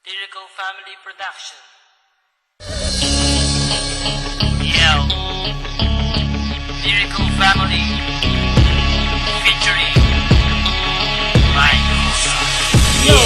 Lyrical Family Production. Yo, Lyrical Family featuring Michael. Yo,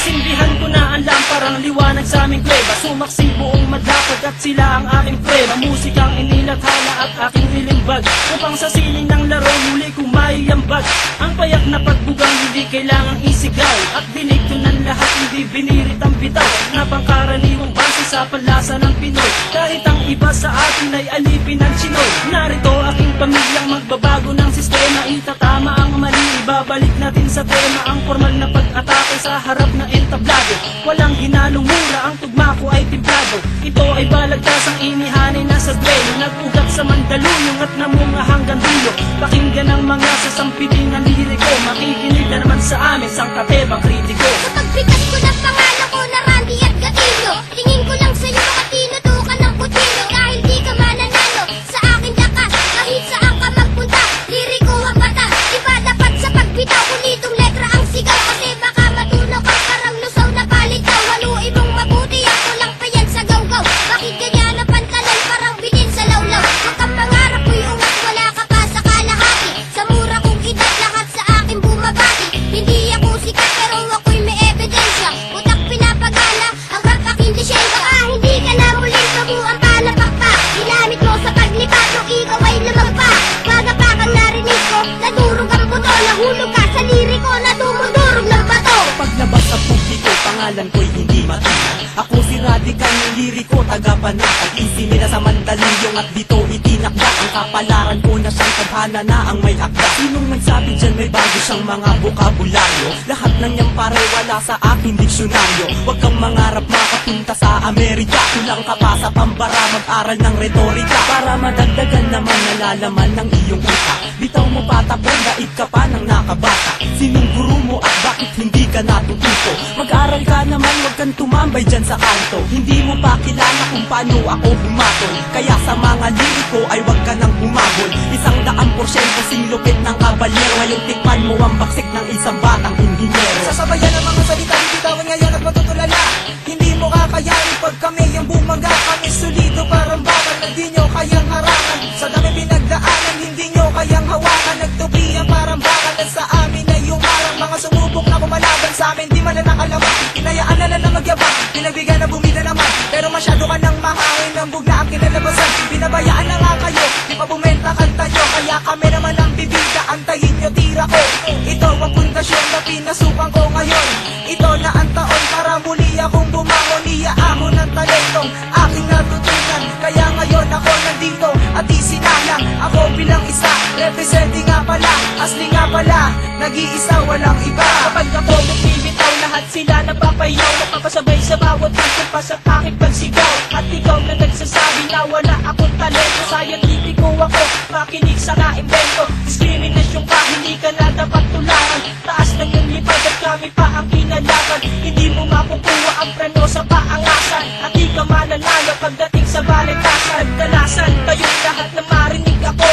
isindihan ko na ang lamparang liwanag sa aming kleba. Sumaksi buong madapag at sila ang aking prema. Musikang inilathala at aking nilimbag, upang sa sining ng laro muli kong maiyambag. Ang payak na pagbugang hindi kailangang isigaw, at dinig ko ng lahat hindi binirit ang bitaw, na pangkaraniwang base sa palasa ng Pinoy. Kahit ang iba sa atin ay alipin ng Chinoy. Narito aking pamilyang magbabago ng sistema. Itatama ang mali, ibabalik natin sa tema ang formal na pag-atake sa harap na entablado. Walang hinalong mura, ang tugma ko ay timplado. Ito ay balagtas ang inihanay na sa dreno, nag-ugat sa Mandaluyong at namunga hanggang dulo. Pakinggan ang mga sasampitin ng liriko, makikinig na naman sa amin sang katebang kritiko. Kapag bigas ko ng pangalan ko na Randy at Gatillo, tingin ko lang sa'yo makatino ka ng kutsilyo. Dahil di ka mananalo sa akin lakas, kahit saan ka magpunta, liriko ang bata. Iba dapat sa pagbitaw, kulitong letra ang sigaw. Kasi baka matunaw ka parang lusaw na palitaw. Haluin mong mabuti, ako lang pa yan sa gawgaw. Bakit ganyan ang pantalan parang binin sa lawlaw? Huwag kang mangarap ko'y ungat, wala ka pa sa kalahati. Sa mura kong edad, lahat sa akin bumabati. Hindi ako sikat pero ako'y may ebidensya. Utak pinapagala, ang rap aking lisensya. Baka hindi ka na muling baguang palapak pa. Ginamit mo sa paglipat, nung ikaw ay lumagpa. Pagapakang narinig ko, nadurog ang buto. Nahulog ka sa liriko, na dumudurog ng bato. Paglabas sa publiko, pangalan ko'y hindi matinan. Ako si Radical ng liriko, taga-panatag. Isimi na sa Mandaluyong at dito itinakda. Ang kapalaran ko na siyang tadhana na ang may akda. Sinong nagsabi dyan may bago siyang mga bokabularyo? Lahat ng niyang pare wala sa aking diksyonaryo. Huwag kang mangarap makapunta sa Amerika. Kulang ka pa sa pambara, mag-aral ng retorika, para madagdagan naman nalalaman ng iyong utak. Bitaw mo patapon, daig ka pa ng nakabata. Sinong guru mo at bakit hindi ka natututo? Mag-aral ka naman, huwag kang tumambay dyan sa kanto. Hindi mo pa kilala kung paano ako humatol, kaya sa mga liriko ay huwag ka nang humabol. 100% singlupit ng kabalyero, ngayon tikman mo ang baksik ng isang batang inhinyero. Sasabayan ang mga salita, bitawan ngayon at matutulala. Hindi mo kakayanin pag kami yung bumangga. Kami solido parang bakal na di nyo kayang harangan. Sa dami pinagdaanan, hindi nyo kayang hawakan. Nagtubihan parang bakal at sa amin ay umarang. Mga sumubok na kumalaban sa amin, di man na nakalaman. Hinayaan na lang na magyabang, pinagbigyan na bumida naman. Pero masyado ka nang mahangin, ang bugna ang kinalabasan. Binabayaan na nga kayo, di pa bumenta kanta nyo. Kaya kami naman ang bibida, antayin nyo tira ko. Ito ang pundasyon na pinasukan ko ngayon. Ito na ang taon para muli akong bumangon. Iyaahon ng talentong aking natutunan. Kaya ngayon ako nandito at isinalang ako bilang isa, representing nga pala, asli nga pala, nag-iisa walang iba. Kapag ako nagbibitaw, lahat sila napapayaw, napapasabay sa bawat pagkupas at aking pagsigaw. At ikaw na nagsasabi na wala akong talento, scientific ko ako, makinig sa kaimbento. Discrimination ka, hindi ka na dapat tularan. Taas ng iyong lipad at kami pa ang kinalaban. Hindi mo makukuha ang preno sa paangasan, at di ka mananalo pagdating sa balitasan. Nagdalasan kayong lahat na marinig ako.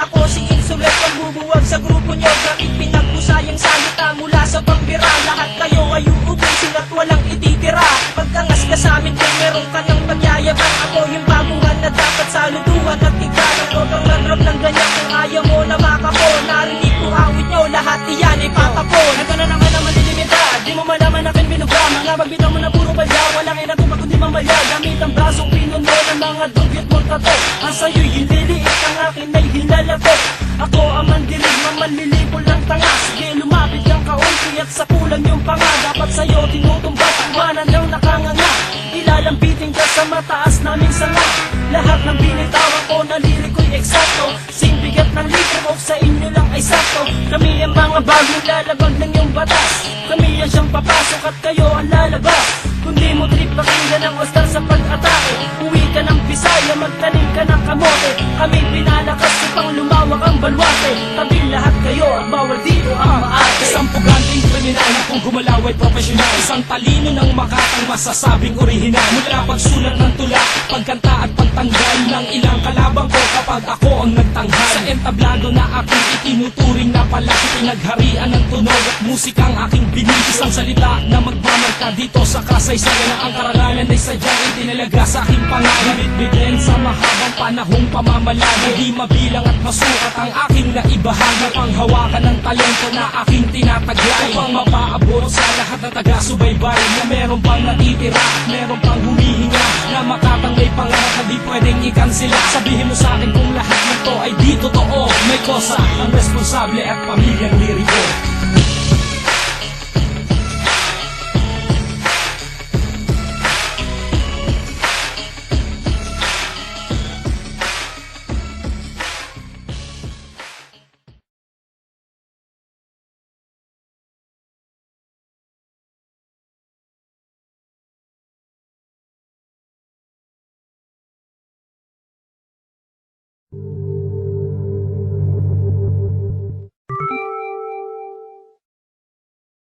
Ako si Insulet, ang bubuwag sa grupo nyo. Gamit pinagpusayang salita mula sa pambira. Lahat kayo ay uubusin at walang ititira. Pagkangas ka sa amin kung meron ka ng pagyayabang. Ako yung baguhan na dapat saluduhan at tignan. Huwag kang nanrap ng ganyan kung ayaw mo na makapo. Narinig ko awit nyo, lahat iyan ay patapon. Nagkaroon naman ang malilimita, di mo malaman akin binuga. Mga magbitaw mo na puro balya, walang inatuma kundi mamalya. Gamit ang brasong pinuno ng mga dugyot mong tato. Ang sa'yo'y hililiit, ang akin ay hilalato. Ako ang mandilig, mamanlilipo lang tanga. Sige lumapit kang kaunti at sa kulang yung panga. Dapat sa'yo tinutumbat, iwanan lang nakanganga. Ilalambitin ka sa mataas naming sanga. Lahat ng binitawan ko na liriko'y eksakto. Sing bigat ng litro sa inyo lang ay sakto. Kami ang mga bagong lalabag ng iyong batas. Kami ang siyang papasok at kayo ang lalabas. Kundi mo trip pakinggan ang wastar sa pag-atake. Uwi ka ng Bisaya, magtanim ka ng kamote. Kami pinalakas upang lumawak ang balwate. Tabi lahat kayo at bawal dito ang maate. Isang puganting kriminal na kung gumalaw ay profesional. Isang talino ng makatang masasabing orihinal. Mula pagsulat ng tula, pagkanta at pagtanggal ng ilang kalabang ko kapag ako ang nagtanghal. Sa entablado na aking itinuturing na palaki, pinagharian ng tunog at musikang aking binig. Isang salita na magmamag ka dito sa kasaysayan na ang karangalan ay sadyang itinalaga sa aking pangalan. Bitbitin sa mahabang panahong pamamalagi, di mabilang at masukat ang aking naibahagi. Panghawakan ng talento na aking tinataglay, upang mapaabot sa lahat ng taga-subaybay na meron pang natitira, meron pang humihinga, na makatang may pangarap na di pwedeng ikansila. Sabihin mo sa akin kung lahat nito ay di totoo. May kosa ang responsable at pamilyang liriko.